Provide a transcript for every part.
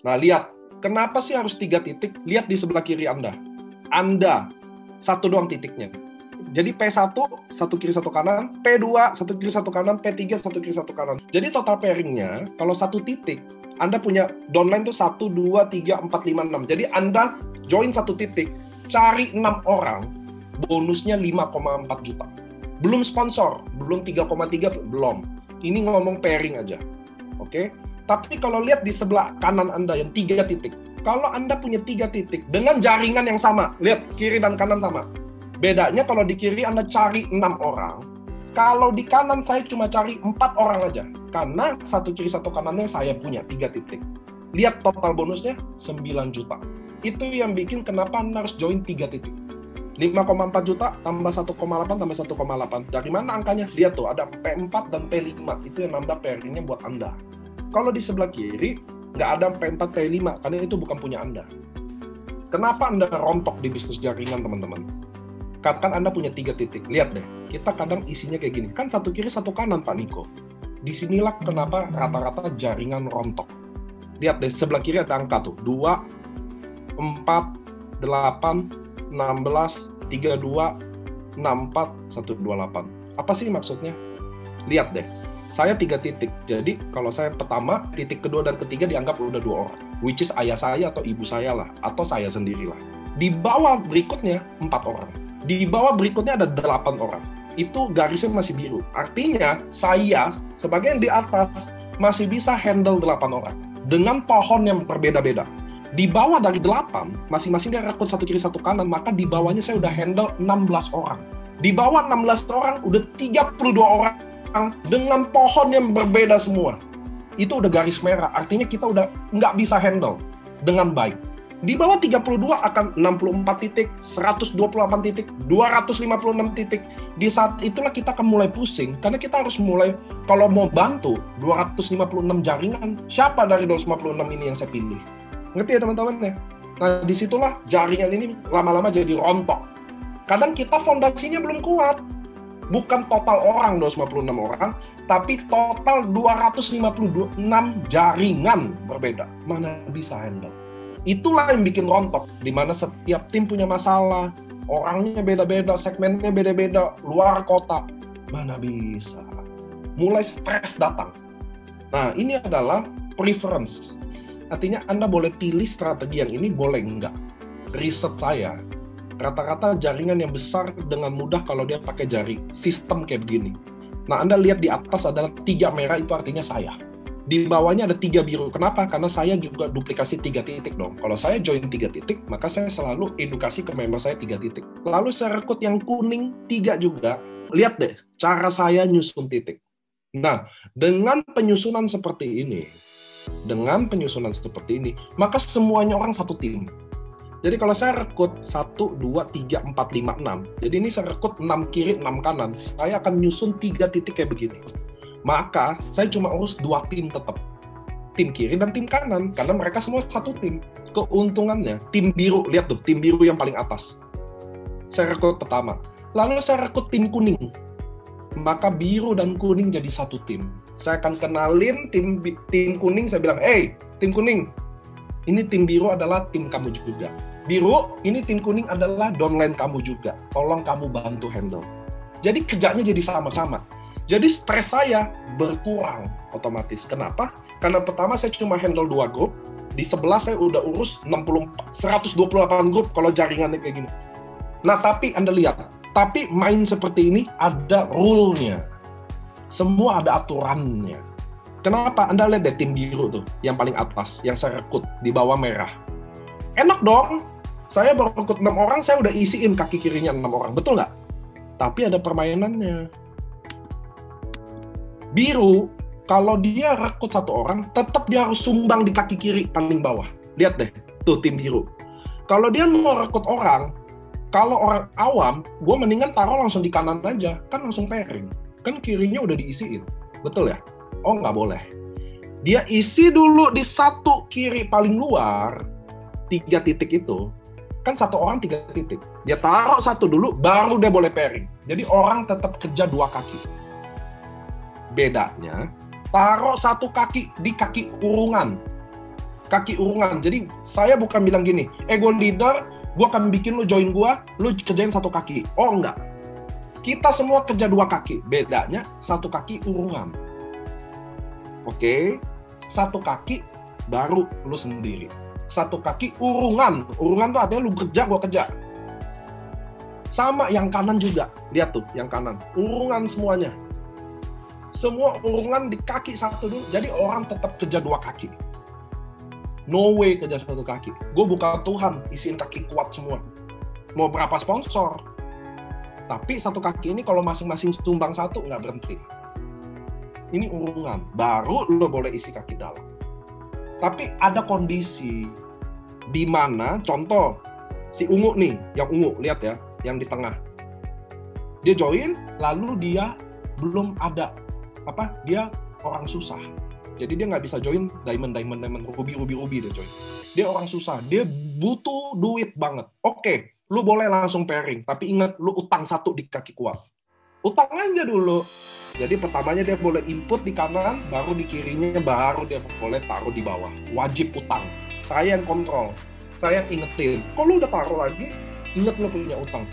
Nah, lihat. Kenapa sih harus 3 titik? Lihat di sebelah kiri Anda. Anda, satu doang titiknya. Jadi P1, satu kiri satu kanan, P2, satu kiri satu kanan, P3, satu kiri satu kanan. Jadi total pairingnya, kalau satu titik, Anda punya downline tuh 1, 2, 3, 4, 5, 6. Jadi Anda join satu titik, cari 6 orang, bonusnya 5,4 juta. Belum sponsor, belum 3,3, belum. Ini ngomong pairing aja. Oke? Tapi kalau lihat di sebelah kanan Anda yang 3 titik, kalau Anda punya 3 titik dengan jaringan yang sama, lihat kiri dan kanan sama. Bedanya kalau di kiri Anda cari 6 orang, kalau di kanan saya cuma cari 4 orang aja. Karena satu kiri satu kanannya saya punya 3 titik. Lihat total bonusnya 9 juta. Itu yang bikin kenapa Anda harus join 3 titik. 5,4 juta tambah 1,8 tambah 1,8. Dari mana angkanya? Lihat tuh, ada P4 dan P5. Itu yang nambah pairingnya buat Anda. Kalau di sebelah kiri, nggak ada P4, P5, karena itu bukan punya Anda. Kenapa Anda rontok di bisnis jaringan, teman-teman? Katakan Anda punya 3 titik. Lihat deh, kita kadang isinya kayak gini. Kan satu kiri, satu kanan, Pak Niko. Disinilah kenapa rata-rata jaringan rontok. Lihat deh, sebelah kiri ada angka tuh. 2, 4, 8, 16, 32, 64, 128. Apa sih maksudnya? Lihat deh. Saya 3 titik, jadi kalau saya pertama, titik kedua dan ketiga dianggap udah 2 orang, which is ayah saya atau ibu saya lah, atau saya sendirilah. Di bawah berikutnya 4 orang, di bawah berikutnya ada 8 orang. Itu garisnya masih biru, artinya saya sebagai yang di atas masih bisa handle 8 orang dengan pohon yang berbeda-beda. Di bawah dari 8, masing-masing dia rekrut satu kiri satu kanan, maka di bawahnya saya udah handle 16 orang. Di bawah 16 orang udah 32 orang dengan pohon yang berbeda semua. Itu udah garis merah, artinya kita udah nggak bisa handle dengan baik. Di bawah 32 akan 64 titik, 128 titik, 256 titik. Di saat itulah kita akan mulai pusing, karena kita harus mulai, kalau mau bantu 256 jaringan, siapa dari 256 ini yang saya pilih? Ngerti ya teman-teman ya? Nah, disitulah jaringan ini lama-lama jadi rontok. Kadang kita fondasinya belum kuat. Bukan total orang 256 orang, tapi total 256 jaringan berbeda. Mana bisa handle? Itulah yang bikin rontok, di mana setiap tim punya masalah, orangnya beda-beda, segmennya beda-beda, luar kota. Mana bisa? Mulai stres datang. Nah, ini adalah preference. Artinya Anda boleh pilih strategi yang ini, boleh enggak. Riset saya, rata-rata jaringan yang besar dengan mudah kalau dia pakai jari sistem kayak begini. Nah, Anda lihat di atas adalah 3 merah, itu artinya saya. Di bawahnya ada 3 biru. Kenapa? Karena saya juga duplikasi 3 titik dong. Kalau saya join 3 titik, maka saya selalu edukasi ke member saya 3 titik. Lalu saya rekrut yang kuning 3 juga. Lihat deh, cara saya nyusun titik. Nah, dengan penyusunan seperti ini, maka semuanya orang satu tim. Jadi kalau saya rekrut 1, 2, 3, 4, 5, 6. Jadi ini saya rekrut 6 kiri, 6 kanan. Saya akan nyusun 3 titik kayak begini. Maka saya cuma urus 2 tim tetap. Tim kiri dan tim kanan. Karena mereka semua satu tim. Keuntungannya, tim biru. Lihat tuh, tim biru yang paling atas. Saya rekrut pertama. Lalu saya rekrut tim kuning. Maka biru dan kuning jadi satu tim. Saya akan kenalin tim kuning. Saya bilang, hey, tim kuning. Ini tim biru adalah tim kamu juga. Biru, ini tim kuning adalah downline kamu juga. Tolong kamu bantu handle. Jadi kerjanya jadi sama-sama. Jadi stres saya berkurang otomatis. Kenapa? Karena pertama saya cuma handle 2 grup. Di sebelah saya udah urus 128 grup kalau jaringannya kayak gini. Nah, tapi Anda lihat. Tapi main seperti ini ada rule-nya. Semua ada aturannya. Kenapa? Anda lihat deh tim biru tuh, yang paling atas, yang saya rekrut, di bawah merah. Enak dong, saya baru rekrut 6 orang, saya udah isiin kaki kirinya 6 orang, betul nggak? Tapi ada permainannya. Biru, kalau dia rekrut 1 orang, tetap dia harus sumbang di kaki kiri paling bawah. Lihat deh, tuh tim biru. Kalau dia mau rekrut orang, kalau orang awam, gue mendingan taruh langsung di kanan aja, kan langsung pairing. Kan kirinya udah diisiin, betul ya? Oh, nggak boleh. Dia isi dulu di 1 kiri paling luar, 3 titik itu. Kan 1 orang 3 titik. Dia taruh 1 dulu, baru dia boleh pairing. Jadi orang tetap kerja 2 kaki. Bedanya, taruh 1 kaki di kaki kurungan. kaki urungan. Jadi saya bukan bilang gini, gue leader, gue akan bikin lu join gue, lu kerjain satu kaki. Oh enggak, kita semua kerja dua kaki. Bedanya satu kaki urungan. Oke, satu kaki baru lu sendiri. Satu kaki urungan. Urungan tuh artinya lu kerja, gue kerja. Sama yang kanan juga. Lihat tuh, yang kanan. Urungan semuanya. Semua urungan di kaki satu dulu. Jadi orang tetap kerja dua kaki. No way kerja satu kaki. Gue bukan Tuhan, isiin kaki kuat semua. Mau berapa sponsor? Tapi satu kaki ini kalau masing-masing sumbang satu, nggak berhenti. Ini urungan. Baru lo boleh isi kaki dalam. Tapi ada kondisi di mana, contoh, si ungu nih, yang ungu, lihat ya, yang di tengah. Dia join, lalu dia belum ada, dia orang susah. Jadi dia nggak bisa join diamond, ruby dia join. Dia orang susah, dia butuh duit banget. Oke, lu boleh langsung pairing, tapi ingat, lu utang satu di kaki kuat. Utang aja dulu. Jadi pertamanya dia boleh input di kanan, baru di kirinya, baru dia boleh taruh di bawah. Wajib utang. Saya yang kontrol, saya yang ingetin. Kalau lu udah taruh lagi, ingat lu punya utang.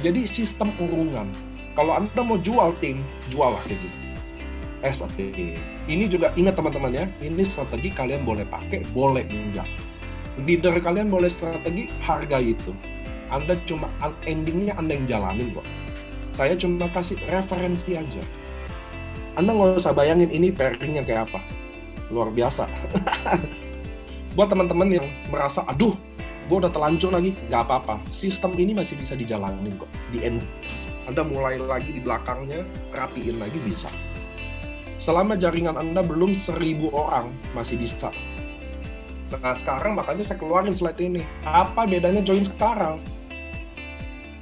Jadi sistem urungan. Kalau Anda mau jual tim, jual lah kayak gitu. SAP. Ini juga ingat teman-teman ya, ini strategi kalian boleh pakai, boleh enggak. Leader kalian boleh strategi, harga itu. Anda cuma endingnya Anda yang jalanin kok. Saya cuma kasih referensi aja. Anda nggak usah bayangin ini pairingnya kayak apa. Luar biasa. Buat teman-teman yang merasa, aduh, gue udah telanjur lagi, nggak apa-apa. Sistem ini masih bisa dijalanin kok. Di end. Anda mulai lagi di belakangnya, rapiin lagi bisa. Selama jaringan Anda belum 1.000 orang, masih bisa. Nah, sekarang makanya saya keluarin slide ini. Apa bedanya join sekarang?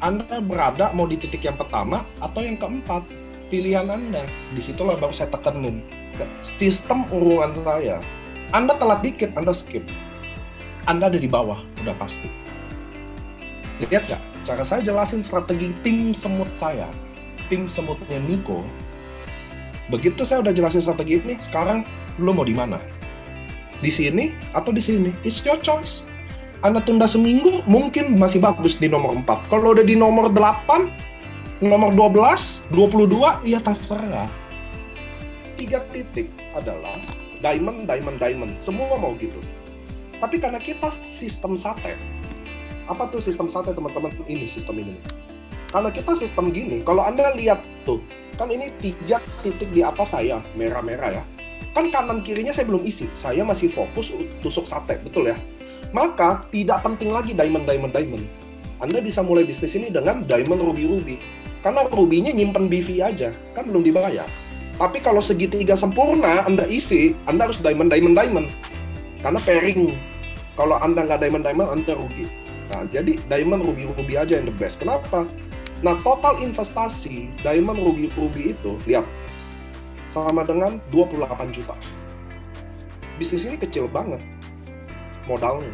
Anda berada mau di titik yang pertama atau yang keempat. Pilihan Anda. Disitulah baru saya tekenin. Sistem urungan saya. Anda telat dikit, Anda skip. Anda ada di bawah, udah pasti. Lihat nggak? Cara saya jelasin strategi tim semut saya. Tim semutnya Nico. Begitu saya udah jelasin strategi ini, sekarang lo mau di mana? Di sini atau di sini? It's your choice. Anda tunda seminggu, mungkin masih bagus di nomor 4. Kalau udah di nomor 8, nomor 12, 22, ya terserah. 3 titik adalah diamond. Semua mau gitu. Tapi karena kita sistem sate, apa tuh sistem sate teman-teman? Ini sistem ini. Karena kita sistem gini, kalau Anda lihat tuh, kan ini 3 titik di atas saya, merah-merah ya. Kan kanan kirinya saya belum isi, saya masih fokus tusuk sate, betul ya? Maka tidak penting lagi diamond. Anda bisa mulai bisnis ini dengan diamond, ruby. Karena rubinya nyimpen BV aja, kan belum dibayar. Tapi kalau segitiga sempurna Anda isi, Anda harus diamond. Karena pairing. Kalau Anda nggak diamond, Anda rugi. Nah, jadi diamond, ruby aja yang the best. Kenapa? Nah, total investasi diamond, ruby itu, lihat, sama dengan 28 juta. Bisnis ini kecil banget modalnya.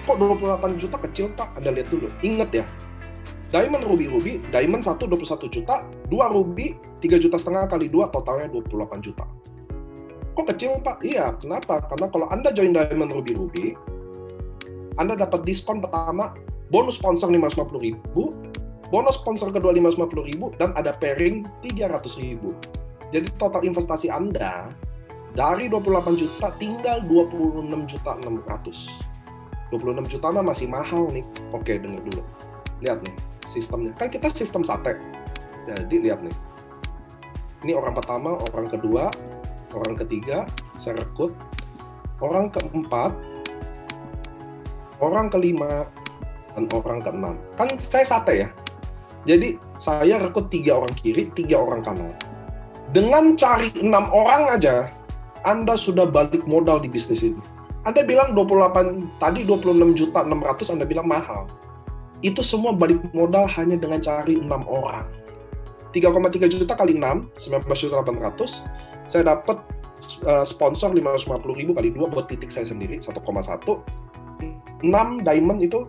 Kok 28 juta kecil, Pak? Anda lihat dulu. Ingat ya, diamond, ruby, diamond 1 21 juta, 2 ruby 3,5 juta kali 2 totalnya 28 juta. Kok kecil, Pak? Iya, kenapa? Karena kalau Anda join diamond, ruby, Anda dapat diskon pertama, bonus sponsor 550.000, bonus sponsor kedua 550.000, dan ada pairing 300.000. Jadi total investasi Anda dari 28 juta tinggal 26.600.000. 26 juta mah masih mahal nih. Oke, dengar dulu. Lihat nih sistemnya. Kan kita sistem sate. Jadi lihat nih. Ini orang pertama, orang kedua, orang ketiga, saya rekrut. Orang keempat, orang kelima, dan orang keenam. Kan saya sate ya. Jadi saya rekrut 3 orang kiri, 3 orang kanan. Dengan cari 6 orang aja, Anda sudah balik modal di bisnis ini. Anda bilang 28, tadi 26.600.000 Anda bilang mahal. Itu semua balik modal hanya dengan cari 6 orang. 3,3 juta kali 6, 19.800.000. Saya dapat sponsor 550.000 kali 2 buat titik saya sendiri, 1,1. 6 diamond itu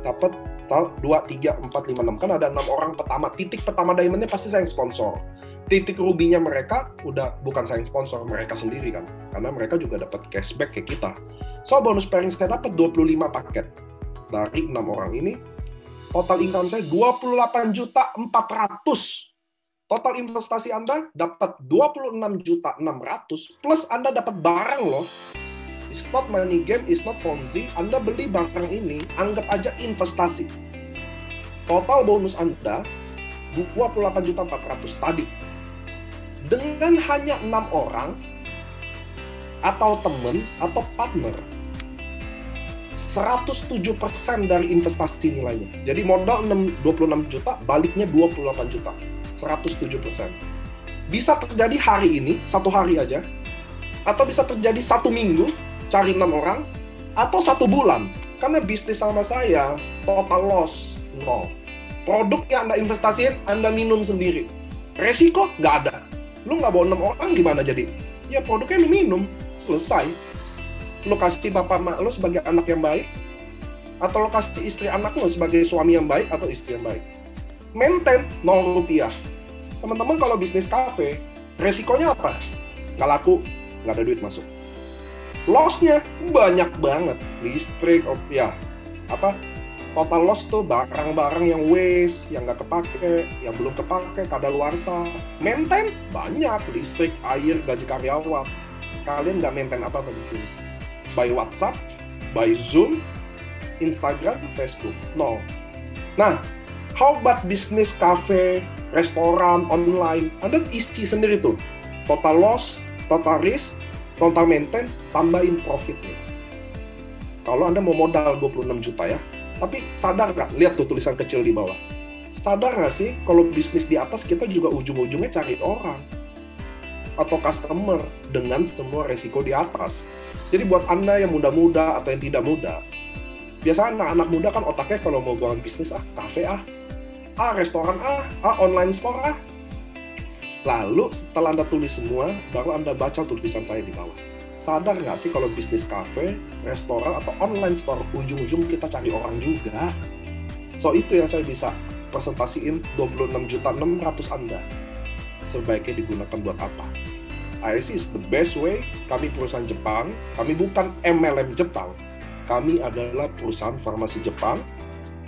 dapat 2, 3, 4, 5, 6. Kan ada 6 orang pertama. Titik pertama diamondnya pasti saya sponsor. titik rubinya mereka udah bukan saya sponsor, mereka sendiri kan. Karena mereka juga dapat cashback ke kita. So, bonus pairing saya dapat 25 paket. Dari 6 orang ini, total income saya 28.400.000. Total investasi Anda dapat 26.600.000 plus Anda dapat barang loh. It's not money game, it's not Ponzi. Anda beli barang ini, anggap aja investasi. Total bonus Anda 28.400.000 tadi. Dengan hanya 6 orang, atau teman, atau partner, 107% dari investasi nilainya. Jadi modal 26 juta, baliknya 28 juta. 107%. Bisa terjadi hari ini, 1 hari aja, atau bisa terjadi 1 minggu, cari 6 orang, atau 1 bulan. Karena bisnis sama saya, total loss, 0. Produk yang Anda investasiin, Anda minum sendiri. Resiko nggak ada. Lu nggak bawa 6 orang gimana jadi? Ya produknya lu minum, selesai. Lu kasih bapak mak lu sebagai anak yang baik, atau lu kasih istri anak lu sebagai suami yang baik atau istri yang baik. Maintain 0 rupiah. Teman-teman kalau bisnis kafe, resikonya apa? Nggak laku, nggak ada duit masuk. Loss-nya banyak banget. Listrik, total loss tuh barang-barang yang waste, yang nggak kepake, yang belum kepake, kadaluarsa. Maintain banyak, listrik, air, gaji karyawan. Kalian nggak maintain apa-apa di sini. By WhatsApp, by Zoom, Instagram, Facebook, no. Nah, how about bisnis cafe, restoran, online? Anda isi sendiri tuh. Total loss, total risk, total maintain, tambahin profitnya. Kalau Anda mau modal 26 juta ya, tapi sadar nggak? Lihat tuh tulisan kecil di bawah. Sadar nggak sih kalau bisnis di atas kita juga ujung-ujungnya cari orang atau customer dengan semua resiko di atas. Jadi buat Anda yang muda-muda atau yang tidak muda, biasanya anak-anak muda kan otaknya kalau mau bangun bisnis, kafe restoran online store Lalu setelah Anda tulis semua, baru Anda baca tulisan saya di bawah. Sadar nggak sih kalau bisnis kafe, restoran, atau online store, ujung-ujung kita cari orang juga. So, itu yang saya bisa presentasiin 26.600.000 Anda. Sebaiknya digunakan buat apa? ISC is the best way. Kami perusahaan Jepang, kami bukan MLM Jepang. Kami adalah perusahaan farmasi Jepang.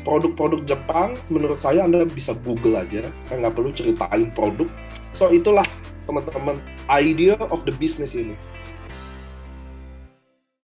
Produk-produk Jepang, menurut saya Anda bisa Google aja. Saya nggak perlu ceritain produk. So, itulah teman-teman idea of the business ini.